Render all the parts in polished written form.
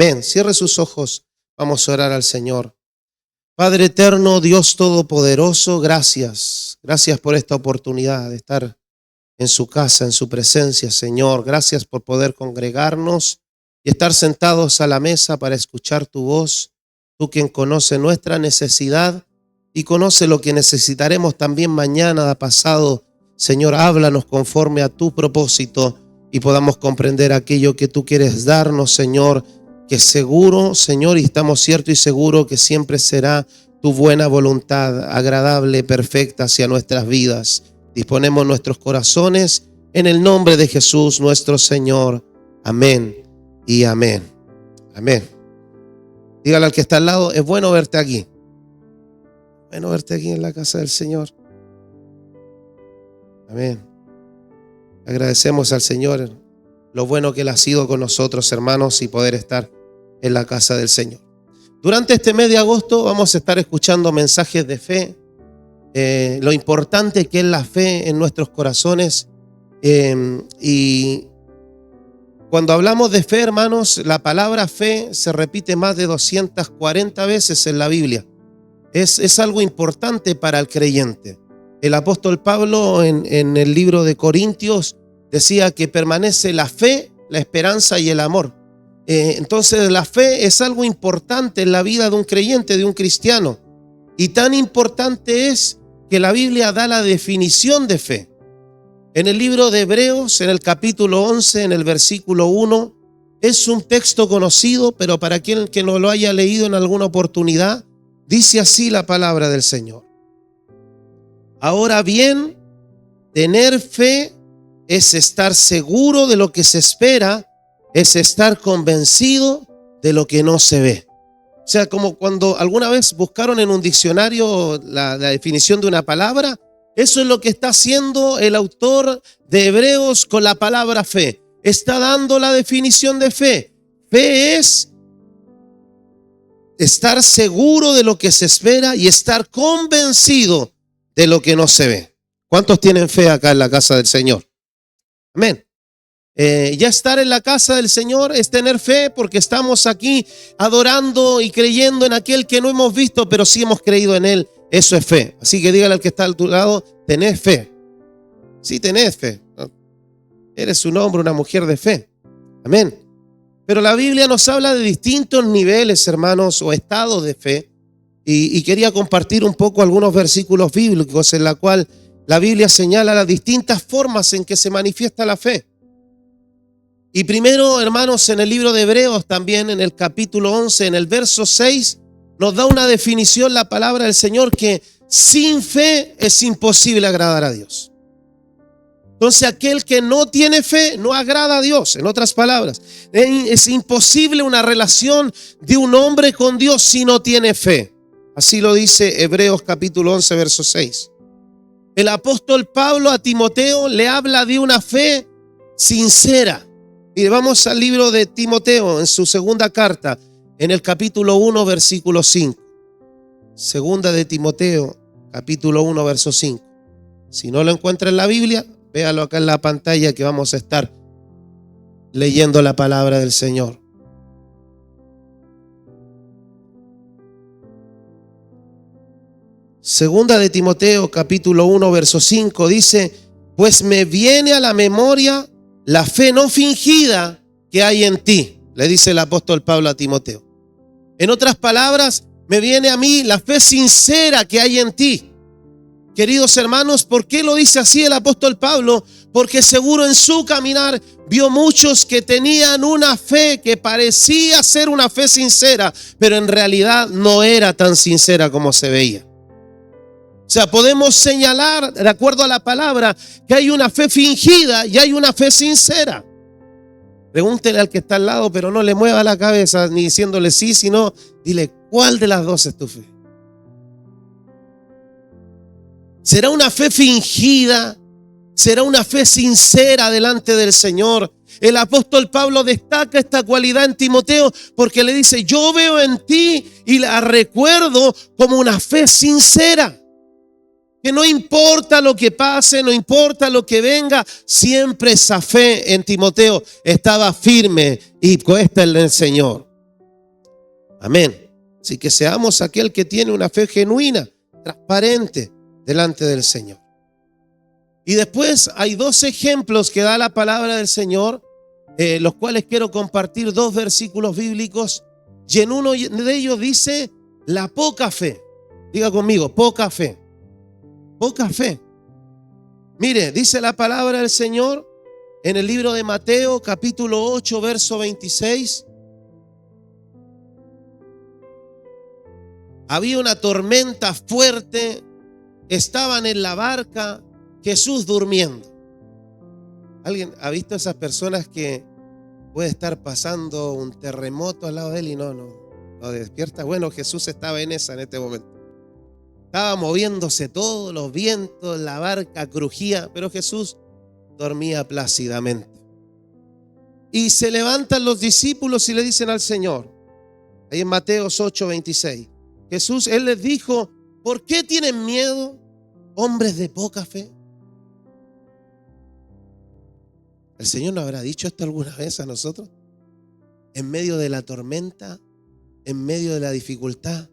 Ven, cierre sus ojos. Vamos a orar al Señor. Padre eterno, Dios todopoderoso, gracias. Gracias por esta oportunidad de estar en su casa, en su presencia, Señor. Gracias por poder congregarnos y estar sentados a la mesa para escuchar tu voz. Tú quien conoce nuestra necesidad y conoce lo que necesitaremos también mañana, pasado. Señor, háblanos conforme a tu propósito y podamos comprender aquello que tú quieres darnos, Señor, que seguro, Señor, y estamos ciertos y seguros que siempre será tu buena voluntad, agradable, perfecta hacia nuestras vidas. Disponemos nuestros corazones en el nombre de Jesús, nuestro Señor. Amén y amén. Amén. Dígale al que está al lado, es bueno verte aquí. Bueno verte aquí en la casa del Señor. Amén. Agradecemos al Señor lo bueno que Él ha sido con nosotros, hermanos, y poder estar en la casa del Señor. Durante este mes de agosto vamos a estar escuchando mensajes de fe, lo importante que es la fe en nuestros corazones. Y cuando hablamos de fe, hermanos, la palabra fe se repite más de 240 veces en la Biblia. Es algo importante para el creyente. El apóstol Pablo en el libro de Corintios decía que permanece la fe, la esperanza y el amor. Entonces la fe es algo importante en la vida de un creyente, de un cristiano. Y tan importante es que la Biblia da la definición de fe. En el libro de Hebreos, en el capítulo 11, en el versículo 1, es un texto conocido, pero para quien que no lo haya leído en alguna oportunidad, dice así la palabra del Señor. Ahora bien, tener fe es estar seguro de lo que se espera, es estar convencido de lo que no se ve. O sea, como cuando alguna vez buscaron en un diccionario la definición de una palabra, eso es lo que está haciendo el autor de Hebreos con la palabra fe. Está dando la definición de fe. Fe es estar seguro de lo que se espera y estar convencido de lo que no se ve. ¿Cuántos tienen fe acá en la casa del Señor? Amén. Ya estar en la casa del Señor es tener fe, porque estamos aquí adorando y creyendo en aquel que no hemos visto, pero sí hemos creído en Él. Eso es fe. Así que dígale al que está a tu lado, tenés fe. Sí, tenés fe. Eres un hombre, una mujer de fe. Amén. Pero la Biblia nos habla de distintos niveles, hermanos, o estados de fe. Y quería compartir un poco algunos versículos bíblicos en la cual la Biblia señala las distintas formas en que se manifiesta la fe. Y primero, hermanos, en el libro de Hebreos, también en el capítulo 11, en el verso 6, nos da una definición la palabra del Señor, que sin fe es imposible agradar a Dios. Entonces, aquel que no tiene fe no agrada a Dios. En otras palabras, es imposible una relación de un hombre con Dios si no tiene fe. Así lo dice Hebreos capítulo 11, verso 6. El apóstol Pablo a Timoteo le habla de una fe sincera. Y vamos al libro de Timoteo, en su segunda carta, en el capítulo 1, versículo 5. Segunda de Timoteo, capítulo 1, verso 5. Si no lo encuentra en la Biblia, véalo acá en la pantalla, que vamos a estar leyendo la palabra del Señor. Segunda de Timoteo, capítulo 1, verso 5, dice: pues me viene a la memoria la fe no fingida que hay en ti, le dice el apóstol Pablo a Timoteo. En otras palabras, me viene a mí la fe sincera que hay en ti. Queridos hermanos, ¿por qué lo dice así el apóstol Pablo? Porque seguro en su caminar vio muchos que tenían una fe que parecía ser una fe sincera, pero en realidad no era tan sincera como se veía. O sea, podemos señalar, de acuerdo a la palabra, que hay una fe fingida y hay una fe sincera. Pregúntele al que está al lado, pero no le mueva la cabeza ni diciéndole sí, sino dile, ¿cuál de las dos es tu fe? ¿Será una fe fingida? ¿Será una fe sincera delante del Señor? El apóstol Pablo destaca esta cualidad en Timoteo porque le dice: yo veo en ti y la recuerdo como una fe sincera. Que no importa lo que pase, no importa lo que venga, siempre esa fe en Timoteo estaba firme y puesta en el Señor. Amén. Así que seamos aquel que tiene una fe genuina, transparente delante del Señor. Y después hay dos ejemplos que da la palabra del Señor, los cuales quiero compartir, dos versículos bíblicos. Y en uno de ellos dice la poca fe. Diga conmigo, poca fe. Poca fe. Mire, dice la palabra del Señor en el libro de Mateo, capítulo 8, verso 26. Había una tormenta fuerte, estaban en la barca, Jesús durmiendo. ¿Alguien ha visto esas personas que puede estar pasando un terremoto al lado de él y no despierta? Bueno, Jesús estaba en este momento. Estaba moviéndose todo, los vientos, la barca crujía, pero Jesús dormía plácidamente. Y se levantan los discípulos y le dicen al Señor, ahí en Mateo 8, 26, Jesús, Él les dijo, ¿por qué tienen miedo, hombres de poca fe? ¿El Señor nos habrá dicho esto alguna vez a nosotros? En medio de la tormenta, en medio de la dificultad,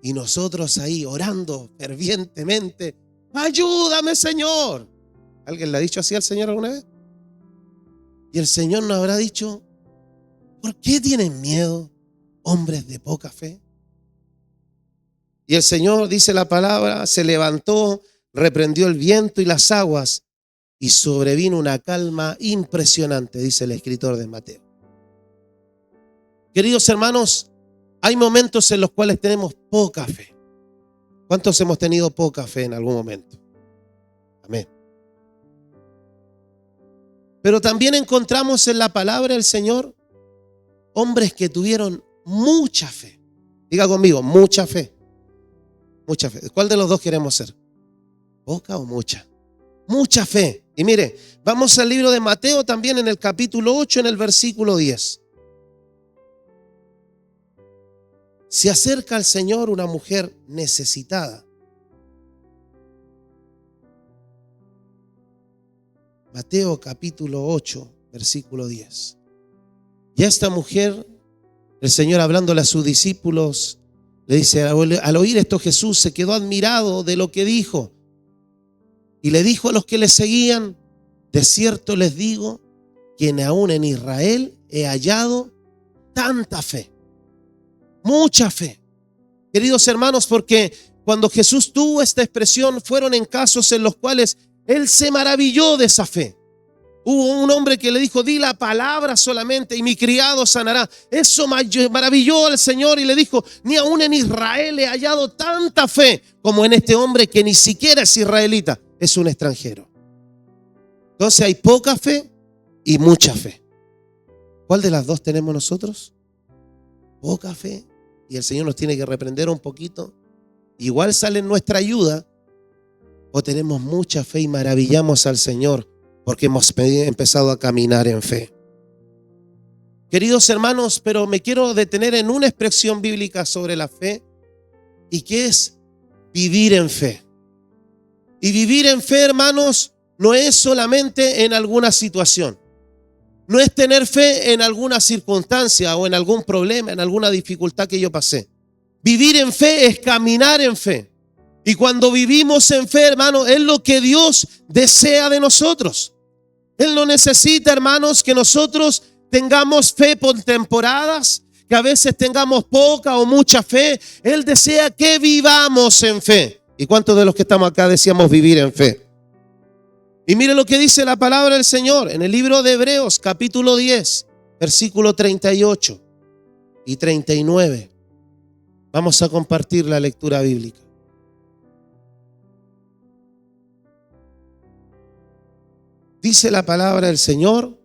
y nosotros ahí orando fervientemente, ayúdame, Señor. ¿Alguien le ha dicho así al Señor alguna vez? Y el Señor nos habrá dicho, ¿por qué tienen miedo, hombres de poca fe? Y el Señor, dice la palabra, se levantó, reprendió el viento y las aguas, y sobrevino una calma impresionante, dice el escritor de Mateo. Queridos hermanos, hay momentos en los cuales tenemos poca fe. ¿Cuántos hemos tenido poca fe en algún momento? Amén. Pero también encontramos en la palabra del Señor hombres que tuvieron mucha fe. Diga conmigo, mucha fe. Mucha fe. ¿Cuál de los dos queremos ser? ¿Poca o mucha? Mucha fe. Y mire, vamos al libro de Mateo también en el capítulo 8, en el versículo 10. Se acerca al Señor una mujer necesitada. Mateo capítulo 8, versículo 10. Y a esta mujer, el Señor hablándole a sus discípulos, le dice, al oír esto Jesús se quedó admirado de lo que dijo. Y le dijo a los que le seguían, de cierto les digo, que aún en Israel he hallado tanta fe. Mucha fe. Queridos hermanos, porque cuando Jesús tuvo esta expresión, fueron en casos en los cuales Él se maravilló de esa fe. Hubo un hombre que le dijo, di la palabra solamente y mi criado sanará. Eso maravilló al Señor y le dijo, ni aún en Israel he hallado tanta fe como en este hombre que ni siquiera es israelita, es un extranjero. Entonces hay poca fe y mucha fe. ¿Cuál de las dos tenemos nosotros? Poca fe. Y el Señor nos tiene que reprender un poquito. Igual sale en nuestra ayuda. O tenemos mucha fe y maravillamos al Señor porque hemos empezado a caminar en fe. Queridos hermanos, pero me quiero detener en una expresión bíblica sobre la fe y que es vivir en fe. Y vivir en fe, hermanos, no es solamente en alguna situación. No es tener fe en alguna circunstancia o en algún problema, en alguna dificultad que yo pasé. Vivir en fe es caminar en fe. Y cuando vivimos en fe, hermanos, es lo que Dios desea de nosotros. Él no necesita, hermanos, que nosotros tengamos fe por temporadas, que a veces tengamos poca o mucha fe. Él desea que vivamos en fe. ¿Y cuántos de los que estamos acá deseamos vivir en fe? Y mire lo que dice la palabra del Señor en el libro de Hebreos, capítulo 10, versículo 38 y 39. Vamos a compartir la lectura bíblica. Dice la palabra del Señor,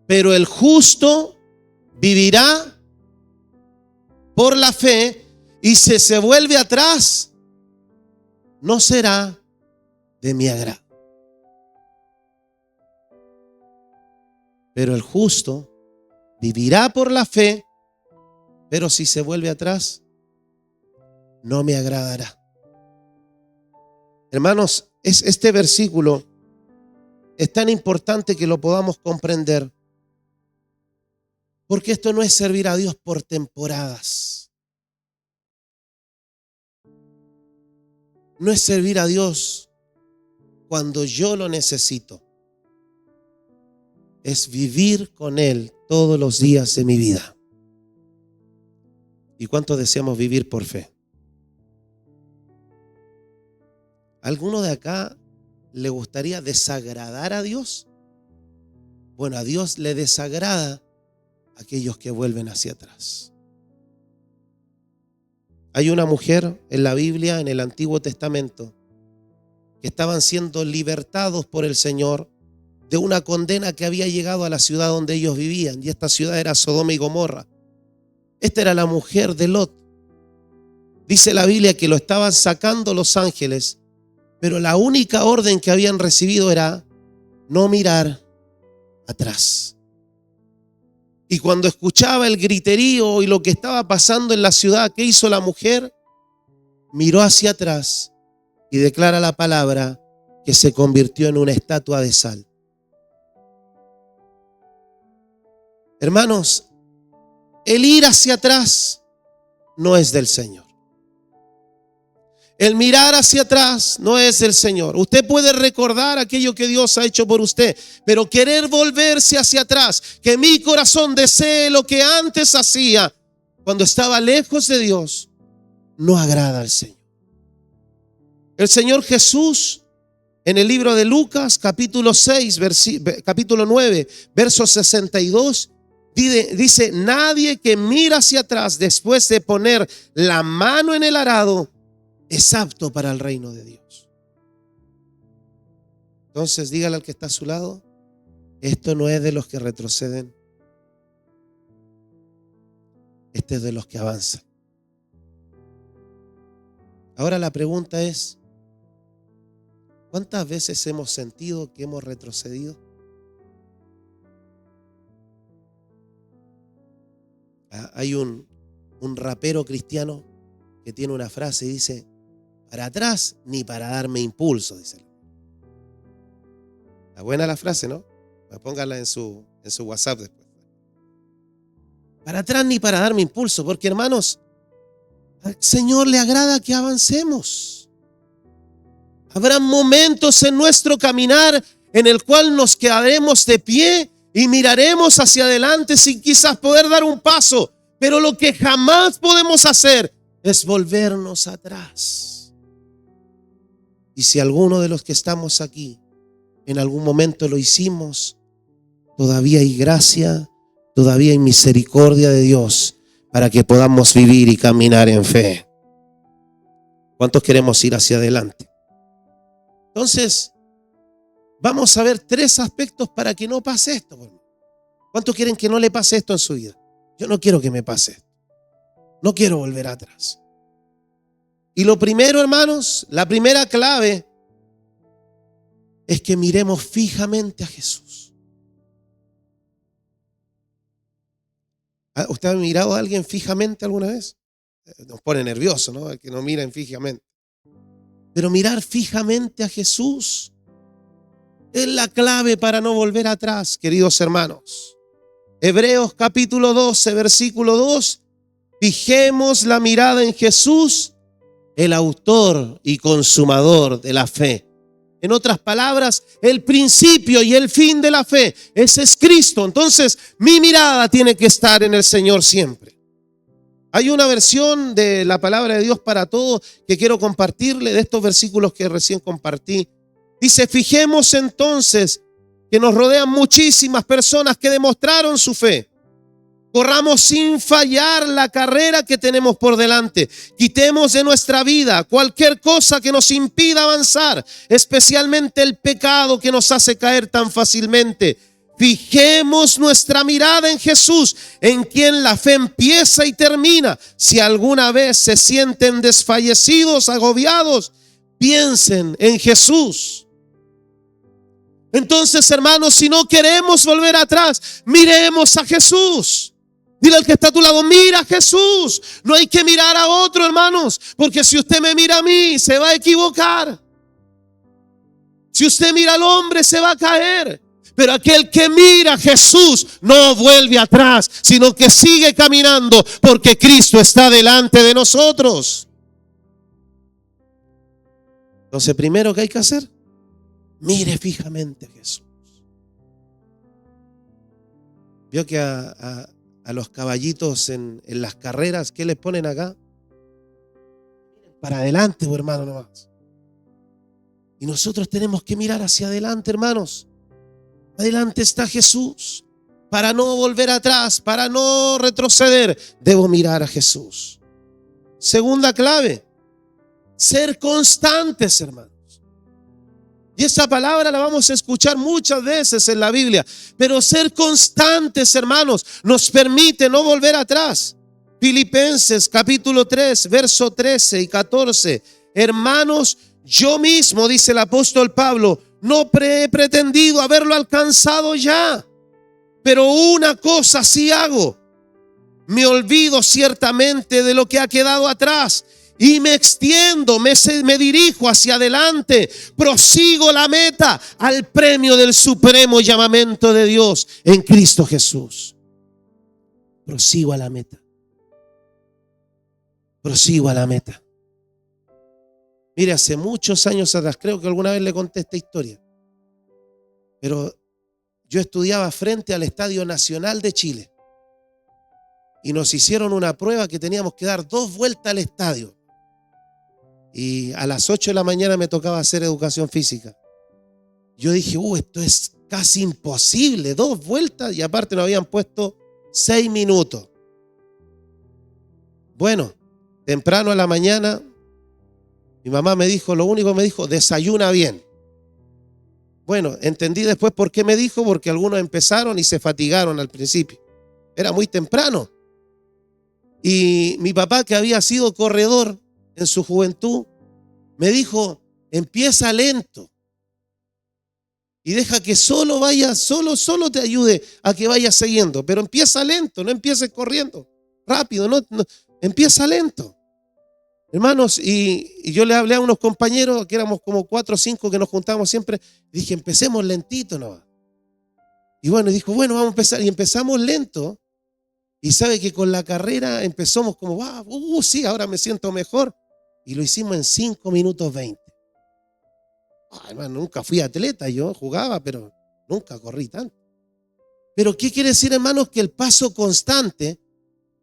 pero el justo vivirá por la fe y si se vuelve atrás, no será de mi agrado. Pero el justo vivirá por la fe, pero si se vuelve atrás, no me agradará. Hermanos, este versículo es tan importante que lo podamos comprender. Porque esto no es servir a Dios por temporadas. No es servir a Dios cuando yo lo necesito. Es vivir con Él todos los días de mi vida. ¿Y cuántos deseamos vivir por fe? ¿Alguno de acá le gustaría desagradar a Dios? Bueno, a Dios le desagrada aquellos que vuelven hacia atrás. Hay una mujer en la Biblia, en el Antiguo Testamento, que estaban siendo libertados por el Señor de una condena que había llegado a la ciudad donde ellos vivían, y esta ciudad era Sodoma y Gomorra. Esta era la mujer de Lot. Dice la Biblia que lo estaban sacando los ángeles, pero la única orden que habían recibido era no mirar atrás. Y cuando escuchaba el griterío y lo que estaba pasando en la ciudad, ¿qué hizo la mujer? Miró hacia atrás y declara la palabra que se convirtió en una estatua de sal. Hermanos, el ir hacia atrás no es del Señor. El mirar hacia atrás no es del Señor. Usted puede recordar aquello que Dios ha hecho por usted, pero querer volverse hacia atrás, que mi corazón desee lo que antes hacía cuando estaba lejos de Dios, no agrada al Señor. El Señor Jesús, en el libro de Lucas, capítulo 9, verso 62, dice: nadie que mira hacia atrás después de poner la mano en el arado es apto para el reino de Dios. Entonces dígale al que está a su lado: esto no es de los que retroceden, este es de los que avanzan. Ahora la pregunta es: ¿cuántas veces hemos sentido que hemos retrocedido? Hay un rapero cristiano que tiene una frase y dice: para atrás ni para darme impulso, dice. Está buena la frase, ¿no? Póngala en su WhatsApp después. Para atrás ni para darme impulso, porque hermanos, al Señor le agrada que avancemos. Habrá momentos en nuestro caminar en el cual nos quedaremos de pie y miraremos hacia adelante sin quizás poder dar un paso, pero lo que jamás podemos hacer es volvernos atrás. Y si alguno de los que estamos aquí en algún momento lo hicimos, todavía hay gracia, todavía hay misericordia de Dios para que podamos vivir y caminar en fe. ¿Cuántos queremos ir hacia adelante? Entonces, vamos a ver 3 aspectos para que no pase esto. ¿Cuántos quieren que no le pase esto en su vida? Yo no quiero que me pase esto. No quiero volver atrás. Y lo primero, hermanos, la primera clave es que miremos fijamente a Jesús. ¿Usted ha mirado a alguien fijamente alguna vez? Nos pone nervioso, ¿no? El que no miren fijamente. Pero mirar fijamente a Jesús es la clave para no volver atrás, queridos hermanos. Hebreos capítulo 12, versículo 2. Fijemos la mirada en Jesús, el autor y consumador de la fe. En otras palabras, el principio y el fin de la fe. Ese es Cristo. Entonces, mi mirada tiene que estar en el Señor siempre. Hay una versión de la palabra de Dios para todos que quiero compartirle, de estos versículos que recién compartí. Dice: fijemos entonces que nos rodean muchísimas personas que demostraron su fe. Corramos sin fallar la carrera que tenemos por delante. Quitemos de nuestra vida cualquier cosa que nos impida avanzar, especialmente el pecado que nos hace caer tan fácilmente. Fijemos nuestra mirada en Jesús, en quien la fe empieza y termina. Si alguna vez se sienten desfallecidos, agobiados, piensen en Jesús. Entonces, hermanos, si no queremos volver atrás, miremos a Jesús. Dile al que está a tu lado: mira a Jesús. No hay que mirar a otro, hermanos, porque si usted me mira a mí, se va a equivocar. Si usted mira al hombre, se va a caer. Pero aquel que mira a Jesús no vuelve atrás, sino que sigue caminando porque Cristo está delante de nosotros. Entonces, primero, ¿qué hay que hacer? Mire fijamente a Jesús. Vio que a los caballitos en las carreras, ¿qué les ponen acá? Para adelante, hermano, nomás. Y nosotros tenemos que mirar hacia adelante, hermanos. Adelante está Jesús. Para no volver atrás, para no retroceder, debo mirar a Jesús. Segunda clave, ser constantes, hermanos. Y esa palabra la vamos a escuchar muchas veces en la Biblia. Pero ser constantes, hermanos, nos permite no volver atrás. Filipenses capítulo 3, verso 13 y 14. Hermanos, yo mismo, dice el apóstol Pablo, no he pretendido haberlo alcanzado ya. Pero una cosa sí hago. Me olvido ciertamente de lo que ha quedado atrás. Y me extiendo, me dirijo hacia adelante, prosigo la meta al premio del supremo llamamiento de Dios en Cristo Jesús. Prosigo a la meta. Prosigo a la meta. Mire, hace muchos años atrás, creo que alguna vez le conté esta historia, pero yo estudiaba frente al Estadio Nacional de Chile y nos hicieron una prueba que teníamos que dar 2 vueltas al estadio. Y a las 8 de la mañana me tocaba hacer educación física. Yo dije, esto es casi imposible, 2 vueltas, y aparte nos habían puesto 6 minutos. Bueno, temprano a la mañana, mi mamá me dijo, lo único que me dijo, desayuna bien. Bueno, entendí después por qué me dijo, porque algunos empezaron y se fatigaron al principio. Era muy temprano. Y mi papá, que había sido corredor en su juventud, me dijo, empieza lento y deja que solo vaya, solo te ayude a que vayas siguiendo, pero empieza lento, no empieces corriendo rápido, no, empieza lento. Hermanos, y yo le hablé a unos compañeros que éramos como 4 o 5 que nos juntábamos siempre, y dije, empecemos lentito nomás. Y bueno, dijo, bueno, vamos a empezar, y empezamos lento, y sabe que con la carrera empezamos como, sí, ahora me siento mejor. Y lo hicimos en 5 minutos 20. Hermano, nunca fui atleta, yo jugaba, pero nunca corrí tanto. Pero ¿qué quiere decir, hermanos? Que el paso constante,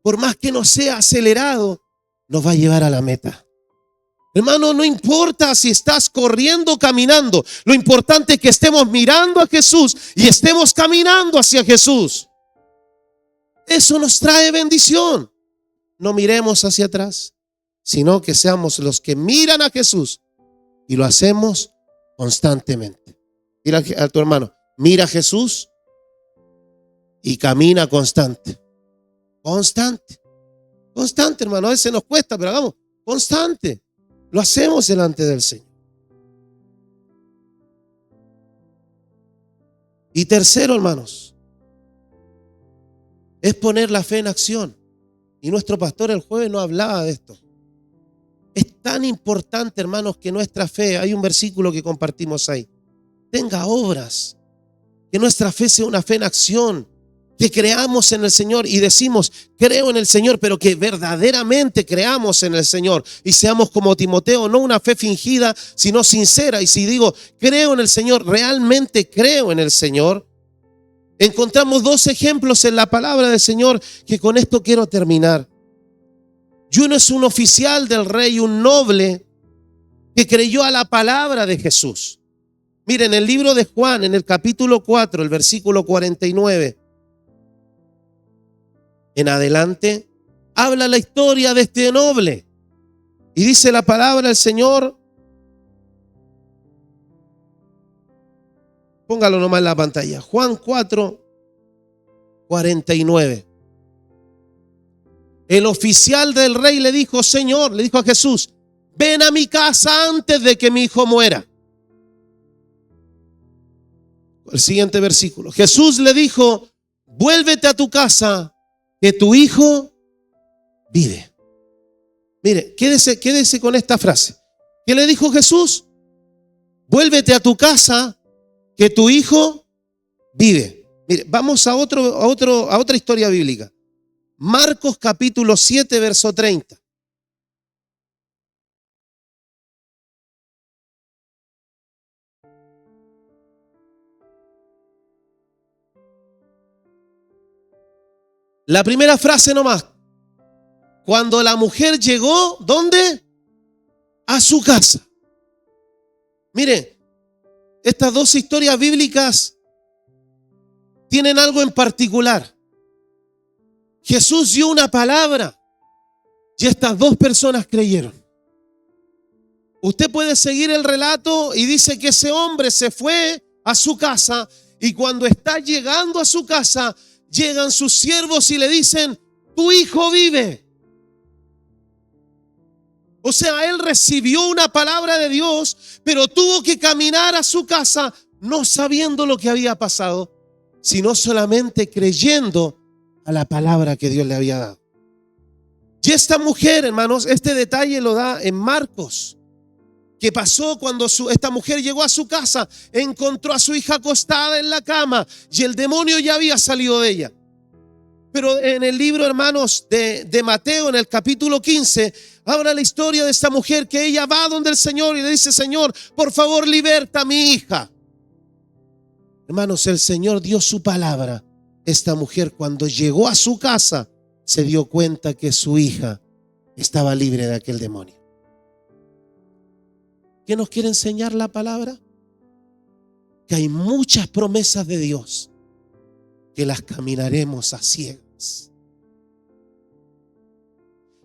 por más que no sea acelerado, nos va a llevar a la meta. Hermano, no importa si estás corriendo o caminando, lo importante es que estemos mirando a Jesús y estemos caminando hacia Jesús. Eso nos trae bendición. No miremos hacia atrás, sino que seamos los que miran a Jesús y lo hacemos constantemente. Mira a tu hermano, mira a Jesús y camina constante. Constante, hermano. A veces nos cuesta, pero hagamos constante. Lo hacemos delante del Señor. Y tercero, hermanos, es poner la fe en acción. Y nuestro pastor el jueves no hablaba de esto. Es tan importante, hermanos, que nuestra fe, hay un versículo que compartimos ahí, tenga obras, que nuestra fe sea una fe en acción, que creamos en el Señor y decimos, creo en el Señor, pero que verdaderamente creamos en el Señor y seamos como Timoteo, no una fe fingida, sino sincera. Y si digo, creo en el Señor, realmente creo en el Señor. Encontramos 2 ejemplos en la palabra del Señor que con esto quiero terminar. Y uno es un oficial del rey, un noble que creyó a la palabra de Jesús. Miren, en el libro de Juan, en el capítulo 4, el versículo 49 en adelante, habla la historia de este noble. Y dice la palabra del Señor, póngalo nomás en la pantalla, Juan 4, 49. El oficial del rey le dijo, Señor, le dijo a Jesús, ven a mi casa antes de que mi hijo muera. El siguiente versículo. Jesús le dijo, vuélvete a tu casa, que tu hijo vive. Mire, quédese con esta frase. ¿Qué le dijo Jesús? Vuélvete a tu casa, que tu hijo vive. Mire, vamos a otra historia bíblica. Marcos capítulo 7, verso 30. La primera frase nomás. Cuando la mujer llegó, ¿dónde? A su casa. Mire, estas dos historias bíblicas tienen algo en particular. Jesús dio una palabra y estas dos personas creyeron. Usted puede seguir el relato y dice que ese hombre se fue a su casa y cuando está llegando a su casa, llegan sus siervos y le dicen, tu hijo vive. O sea, él recibió una palabra de Dios, pero tuvo que caminar a su casa no sabiendo lo que había pasado, sino solamente creyendo a la palabra que Dios le había dado. Y esta mujer, hermanos, este detalle lo da en Marcos. ¿Qué pasó cuando esta mujer llegó a su casa? Encontró a su hija acostada en la cama y el demonio ya había salido de ella. Pero en el libro, hermanos, de Mateo, en el capítulo 15, habla la historia de esta mujer que ella va donde el Señor y le dice, Señor, por favor, liberta a mi hija. Hermanos, el Señor dio su palabra. Esta mujer, cuando llegó a su casa, se dio cuenta que su hija estaba libre de aquel demonio. ¿Qué nos quiere enseñar la palabra? Que hay muchas promesas de Dios que las caminaremos a ciegas.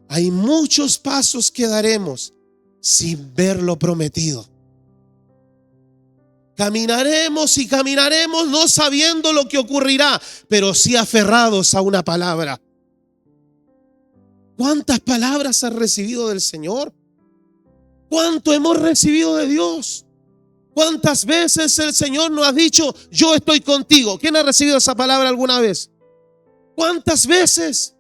Hay muchos pasos que daremos sin ver lo prometido. Caminaremos y caminaremos no sabiendo lo que ocurrirá, pero sí aferrados a una palabra. ¿Cuántas palabras has recibido del Señor? ¿Cuánto hemos recibido de Dios? ¿Cuántas veces el Señor nos ha dicho, yo estoy contigo? ¿Quién ha recibido esa palabra alguna vez? ¿Cuántas veces?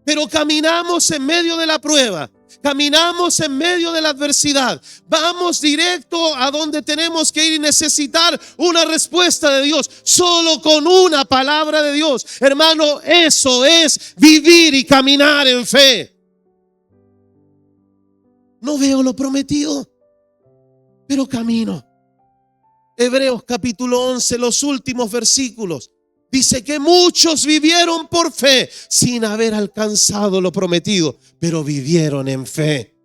Pero caminamos en medio de la prueba, caminamos en medio de la adversidad, vamos directo a donde tenemos que ir y necesitar una respuesta de Dios, solo con una palabra de Dios. Hermano, eso es vivir y caminar en fe. No veo lo prometido, pero camino. Hebreos capítulo 11, los últimos versículos. Dice que muchos vivieron por fe sin haber alcanzado lo prometido, pero vivieron en fe.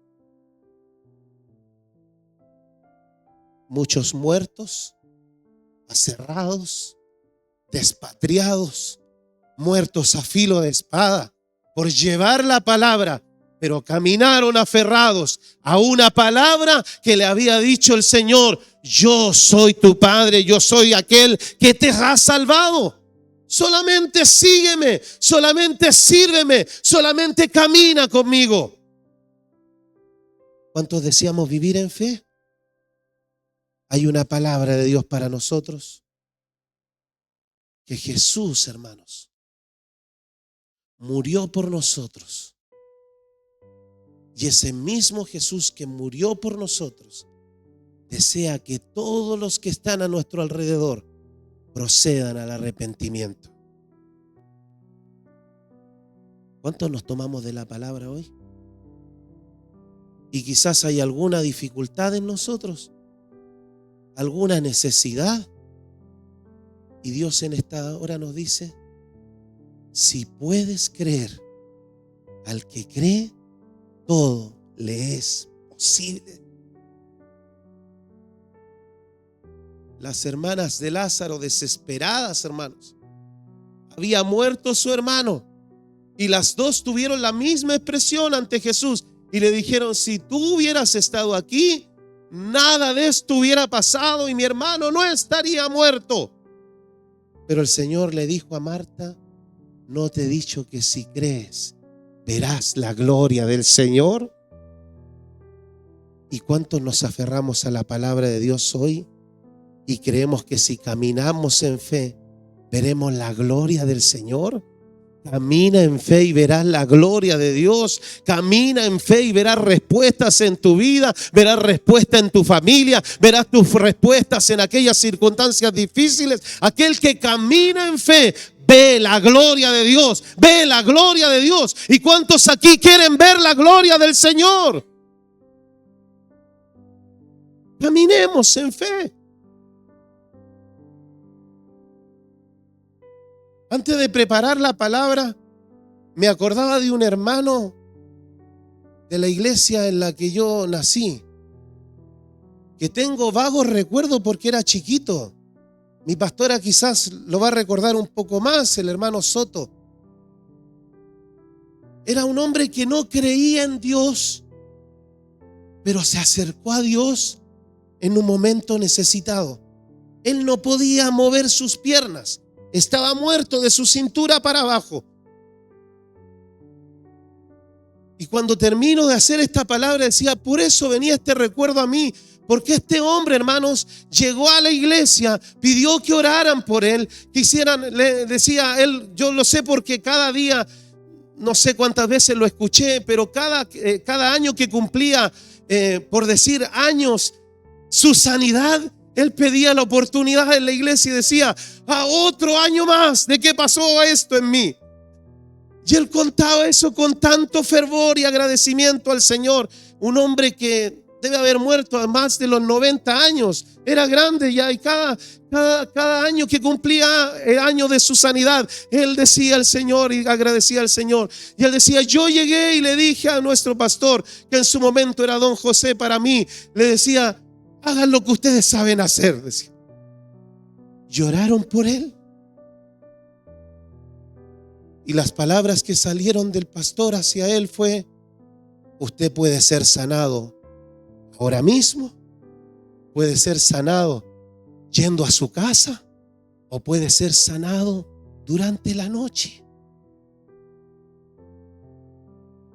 Muchos muertos, aserrados, despatriados, muertos a filo de espada por llevar la palabra, pero caminaron aferrados a una palabra que le había dicho el Señor. Yo soy tu Padre, yo soy aquel que te ha salvado. Solamente sígueme, solamente sírveme, solamente camina conmigo. ¿Cuántos deseamos vivir en fe? Hay una palabra de Dios para nosotros. Que Jesús, hermanos, murió por nosotros. Y ese mismo Jesús que murió por nosotros desea que todos los que están a nuestro alrededor procedan al arrepentimiento. ¿Cuántos nos tomamos de la palabra hoy? Y quizás hay alguna dificultad en nosotros, alguna necesidad. Y Dios en esta hora nos dice, si puedes creer, al que cree, todo le es posible. Las hermanas de Lázaro, desesperadas, hermanos. Había muerto su hermano y las dos tuvieron la misma expresión ante Jesús y le dijeron, si tú hubieras estado aquí, nada de esto hubiera pasado y mi hermano no estaría muerto. Pero el Señor le dijo a Marta, ¿no te he dicho que si crees, verás la gloria del Señor? ¿Y cuántos nos aferramos a la palabra de Dios hoy? Y creemos que si caminamos en fe, veremos la gloria del Señor. Camina en fe y verás la gloria de Dios. Camina en fe y verás respuestas en tu vida, verás respuestas en tu familia, verás tus respuestas en aquellas circunstancias difíciles. Aquel que camina en fe ve la gloria de Dios, ve la gloria de Dios. ¿Y cuántos aquí quieren ver la gloria del Señor? Caminemos en fe. Antes de preparar la palabra, me acordaba de un hermano de la iglesia en la que yo nací, que tengo vagos recuerdos porque era chiquito. Mi pastora quizás lo va a recordar un poco más, el hermano Soto. Era un hombre que no creía en Dios, pero se acercó a Dios en un momento necesitado. Él no podía mover sus piernas. Estaba muerto de su cintura para abajo. Y cuando termino de hacer esta palabra decía, por eso venía este recuerdo a mí, porque este hombre, hermanos, llegó a la iglesia, pidió que oraran por él, le decía él, yo lo sé porque cada día, no sé cuántas veces lo escuché, pero cada año que cumplía, por decir años, su sanidad, él pedía la oportunidad en la iglesia y decía, a otro año más de que pasó esto en mí. Y él contaba eso con tanto fervor y agradecimiento al Señor. Un hombre que debe haber muerto a más de los 90 años. Era grande ya y cada año que cumplía el año de su sanidad, él decía al Señor y agradecía al Señor. Y él decía, yo llegué y le dije a nuestro pastor, que en su momento era don José para mí, le decía, hagan lo que ustedes saben hacer, decía. Lloraron por él. Y las palabras que salieron del pastor hacia él fue, usted puede ser sanado ahora mismo, puede ser sanado yendo a su casa o puede ser sanado durante la noche.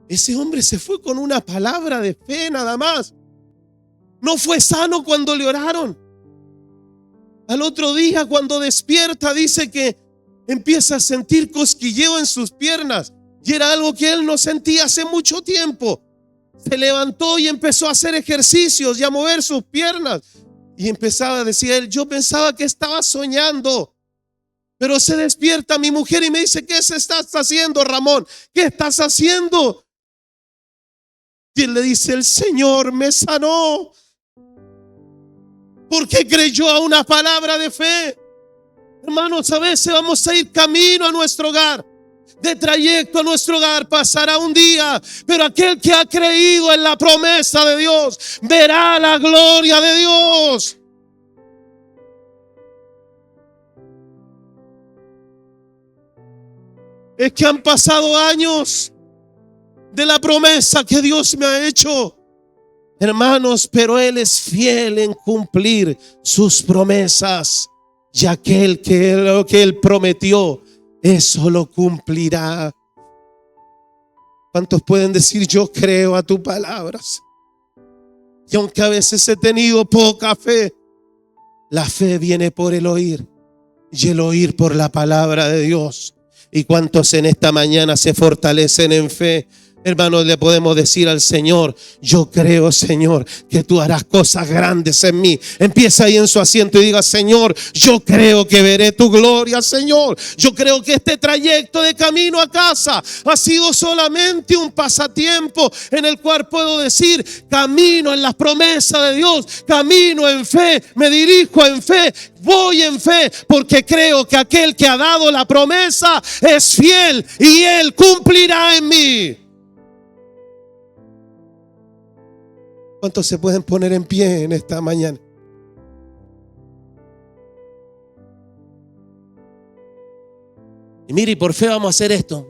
Ese hombre se fue con una palabra de fe nada más. No fue sano cuando le oraron. Al otro día, cuando despierta, dice que empieza a sentir cosquilleo en sus piernas. Y era algo que él no sentía hace mucho tiempo. Se levantó y empezó a hacer ejercicios y a mover sus piernas. Y empezaba a decir él, yo pensaba que estaba soñando. Pero se despierta mi mujer y me dice, ¿qué estás haciendo, Ramón? ¿Qué estás haciendo? Y él le dice, el Señor me sanó. Porque creyó a una palabra de fe. Hermanos, a veces vamos a ir camino a nuestro hogar. De trayecto a nuestro hogar pasará un día, pero aquel que ha creído en la promesa de Dios verá la gloria de Dios. Es que han pasado años de la promesa que Dios me ha hecho. Hermanos, pero Él es fiel en cumplir sus promesas. Y aquel que lo que Él prometió, eso lo cumplirá. ¿Cuántos pueden decir, yo creo a tus palabras? Y aunque a veces he tenido poca fe, la fe viene por el oír y el oír por la palabra de Dios. ¿Y cuántos en esta mañana se fortalecen en fe? Hermanos, le podemos decir al Señor, yo creo, Señor, que tú harás cosas grandes en mí. Empieza ahí en su asiento y diga, Señor, yo creo que veré tu gloria, Señor. Yo creo que este trayecto de camino a casa ha sido solamente un pasatiempo en el cual puedo decir, camino en las promesas de Dios, camino en fe, me dirijo en fe, voy en fe, porque creo que aquel que ha dado la promesa es fiel y Él cumplirá en mí. ¿Cuántos se pueden poner en pie en esta mañana? Y mire, y por fe vamos a hacer esto.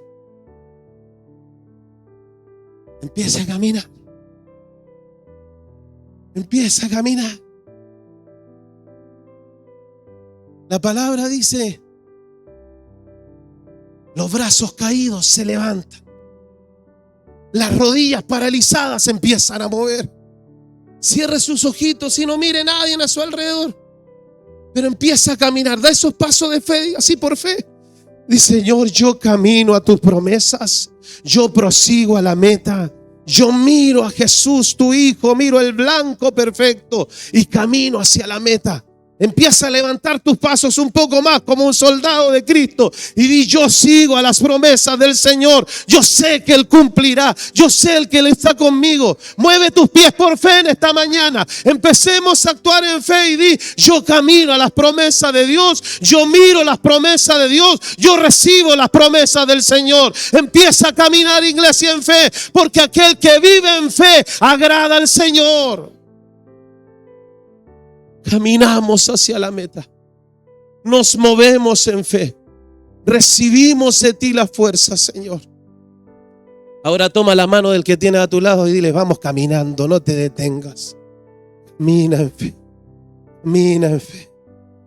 Empieza a caminar. Empieza a caminar. La palabra dice, los brazos caídos se levantan. Las rodillas paralizadas se empiezan a mover. Cierre sus ojitos y no mire a nadie a su alrededor. Pero empieza a caminar, da esos pasos de fe, así por fe. Dice: Señor, yo camino a tus promesas, yo prosigo a la meta. Yo miro a Jesús, tu Hijo, miro el blanco perfecto y camino hacia la meta. Empieza a levantar tus pasos un poco más como un soldado de Cristo y di: yo sigo a las promesas del Señor. Yo sé que Él cumplirá. Yo sé el que Él está conmigo. Mueve tus pies por fe en esta mañana. Empecemos a actuar en fe y di: yo camino a las promesas de Dios. Yo miro las promesas de Dios. Yo recibo las promesas del Señor. Empieza a caminar, iglesia, en fe, porque aquel que vive en fe agrada al Señor. Caminamos hacia la meta. Nos movemos en fe. Recibimos de ti la fuerza, Señor. Ahora toma la mano del que tiene a tu lado y dile: vamos caminando, no te detengas. Camina en fe. Camina en fe.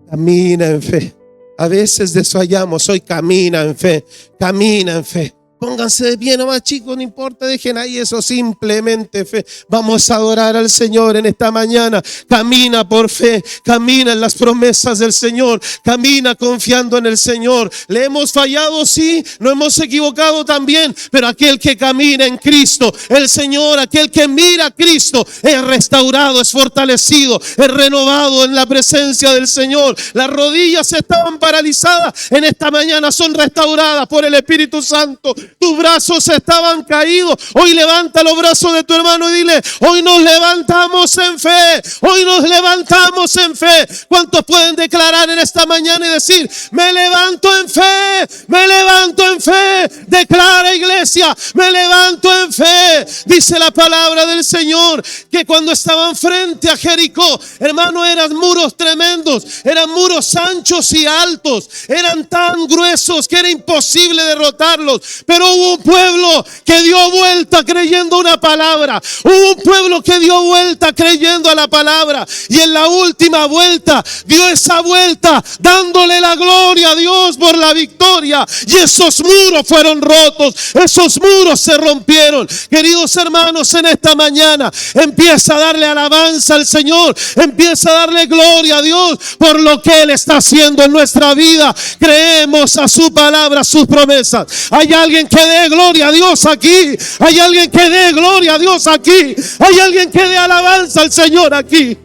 Camina en fe. A veces desfallamos, hoy camina en fe. Camina en fe. Pónganse de pie nomás, chicos, no importa, dejen ahí eso, simplemente fe. Vamos a adorar al Señor en esta mañana. Camina por fe, camina en las promesas del Señor, camina confiando en el Señor. Le hemos fallado, sí, nos hemos equivocado también, pero aquel que camina en Cristo, el Señor, aquel que mira a Cristo, es restaurado, es fortalecido, es renovado en la presencia del Señor. Las rodillas estaban paralizadas, en esta mañana son restauradas por el Espíritu Santo. Tus brazos estaban caídos, hoy levanta los brazos de tu hermano y dile: hoy nos levantamos en fe, hoy nos levantamos en fe. ¿Cuántos pueden declarar en esta mañana y decir: me levanto en fe, me levanto en fe? Declara, iglesia: me levanto en fe. Dice la palabra del Señor que cuando estaban frente a Jericó, hermano, eran muros tremendos, eran muros anchos y altos, eran tan gruesos que era imposible derrotarlos. Pero hubo un pueblo que dio vuelta creyendo una palabra. Hubo un pueblo que dio vuelta creyendo a la palabra. Y en la última vuelta, dio esa vuelta dándole la gloria a Dios por la victoria. Y esos muros fueron rotos. Esos muros se rompieron. Queridos hermanos, en esta mañana empieza a darle alabanza al Señor. Empieza a darle gloria a Dios por lo que Él está haciendo en nuestra vida. Creemos a su palabra, a sus promesas. Hay alguien que dé gloria a Dios aquí. Hay alguien que dé gloria a Dios aquí. Hay alguien que dé alabanza al Señor aquí.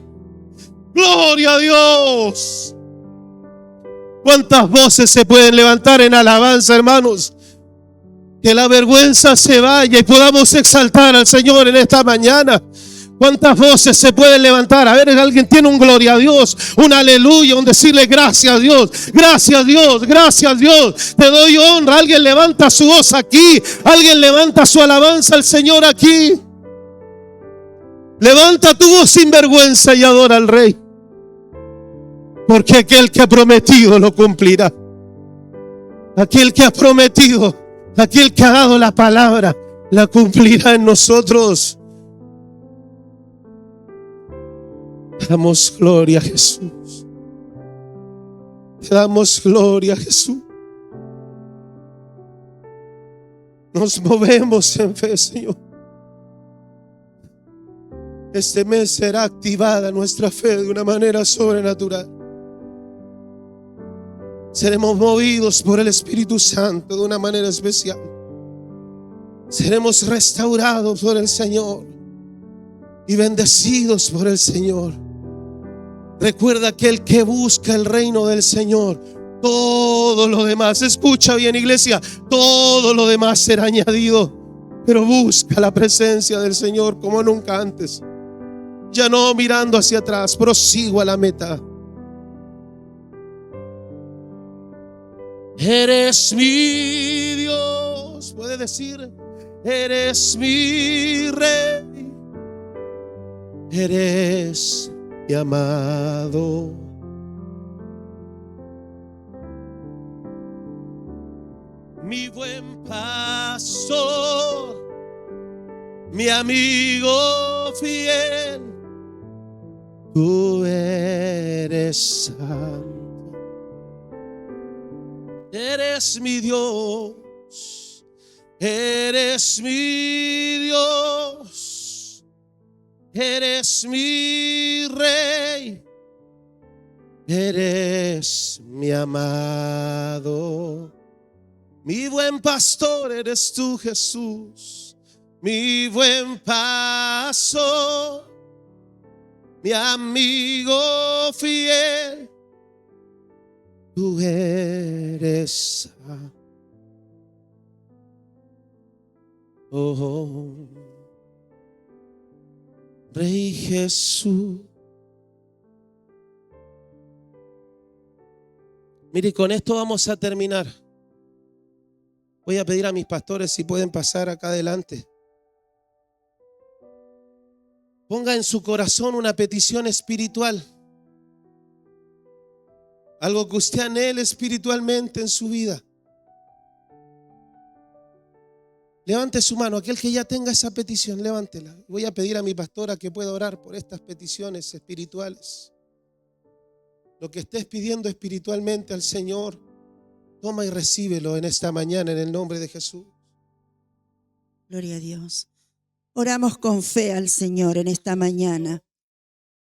Gloria a Dios. ¿Cuántas voces se pueden levantar en alabanza, hermanos? Que la vergüenza se vaya y podamos exaltar al Señor en esta mañana. ¿Cuántas voces se pueden levantar? A ver, alguien tiene un gloria a Dios, un aleluya, un decirle gracias a Dios, gracias Dios, gracias Dios, te doy honra. Alguien levanta su voz aquí, alguien levanta su alabanza al Señor aquí. Levanta tu voz sin vergüenza y adora al Rey, porque aquel que ha prometido lo cumplirá. Aquel que ha prometido, aquel que ha dado la palabra, la cumplirá en nosotros. Damos gloria a Jesús. Damos gloria a Jesús. Nos movemos en fe, Señor. Este mes será activada nuestra fe de una manera sobrenatural. Seremos movidos por el Espíritu Santo de una manera especial. Seremos restaurados por el Señor y bendecidos por el Señor. Recuerda que el que busca el reino del Señor, todo lo demás, escucha bien, iglesia, todo lo demás será añadido. Pero busca la presencia del Señor como nunca antes. Ya no mirando hacia atrás, prosigo a la meta. Eres mi Dios, puede decir: eres mi Rey, eres mi amado. Mi buen pastor, mi amigo fiel, tú eres santo. Eres mi Dios, eres mi Dios, eres mi Rey, eres mi amado. Mi buen pastor eres tú, Jesús, mi buen pastor, mi amigo fiel, tú eres. Oh, Rey Jesús. Mire, con esto vamos a terminar. Voy a pedir a mis pastores si pueden pasar acá adelante. Ponga en su corazón una petición espiritual. Algo que usted anhele espiritualmente en su vida. Levante su mano, aquel que ya tenga esa petición, levántela. Voy a pedir a mi pastora que pueda orar por estas peticiones espirituales. Lo que estés pidiendo espiritualmente al Señor, toma y recíbelo en esta mañana en el nombre de Jesús. Gloria a Dios. Oramos con fe al Señor en esta mañana.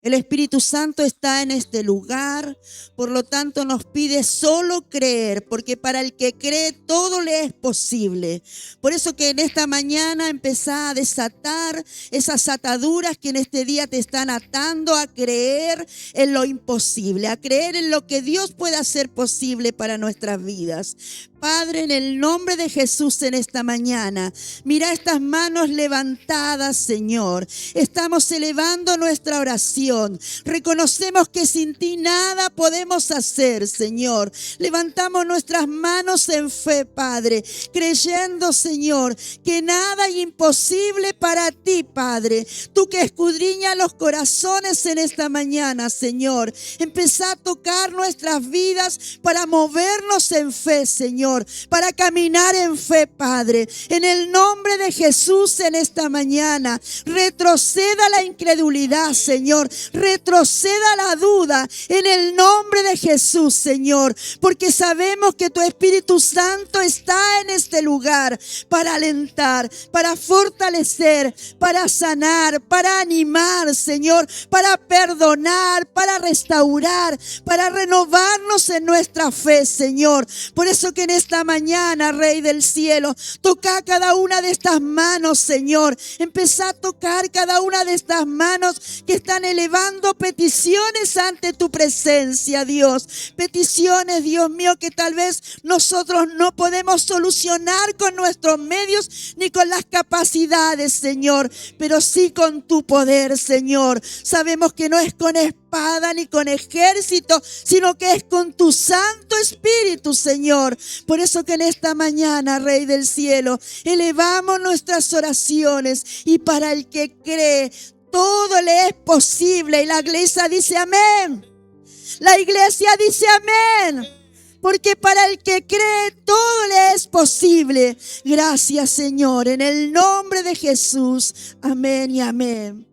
El Espíritu Santo está en este lugar, por lo tanto nos pide solo creer, porque para el que cree todo le es posible. Por eso que en esta mañana empezá a desatar esas ataduras que en este día te están atando a creer en lo imposible, a creer en lo que Dios puede hacer posible para nuestras vidas. Padre, en el nombre de Jesús en esta mañana, mira estas manos levantadas, Señor. Estamos elevando nuestra oración. Reconocemos que sin ti nada podemos hacer, Señor. Levantamos nuestras manos en fe, Padre, creyendo, Señor, que nada es imposible para ti, Padre. Tú que escudriñas los corazones en esta mañana, Señor. Empezá a tocar nuestras vidas para movernos en fe, Señor. Para caminar en fe, Padre. En el nombre de Jesús en esta mañana, retroceda la incredulidad, Señor. Retroceda la duda en el nombre de Jesús, Señor. Porque sabemos que tu Espíritu Santo está en este lugar para alentar, para fortalecer, para sanar, para animar, Señor, para perdonar, para restaurar, para renovarnos en nuestra fe, Señor. Por eso que en esta mañana, Rey del cielo, toca cada una de estas manos, Señor. Empezá a tocar cada una de estas manos que están elevando peticiones ante tu presencia, Dios. Peticiones, Dios mío, que tal vez nosotros no podemos solucionar con nuestros medios ni con las capacidades, Señor, pero sí con tu poder, Señor. Sabemos que no es con espada ni con ejército, sino que es con tu Santo Espíritu, Señor. Por eso que en esta mañana, Rey del cielo, elevamos nuestras oraciones y para el que cree, todo le es posible. Y la iglesia dice amén. La iglesia dice amén. Porque para el que cree, todo le es posible. Gracias, Señor, en el nombre de Jesús. Amén y amén.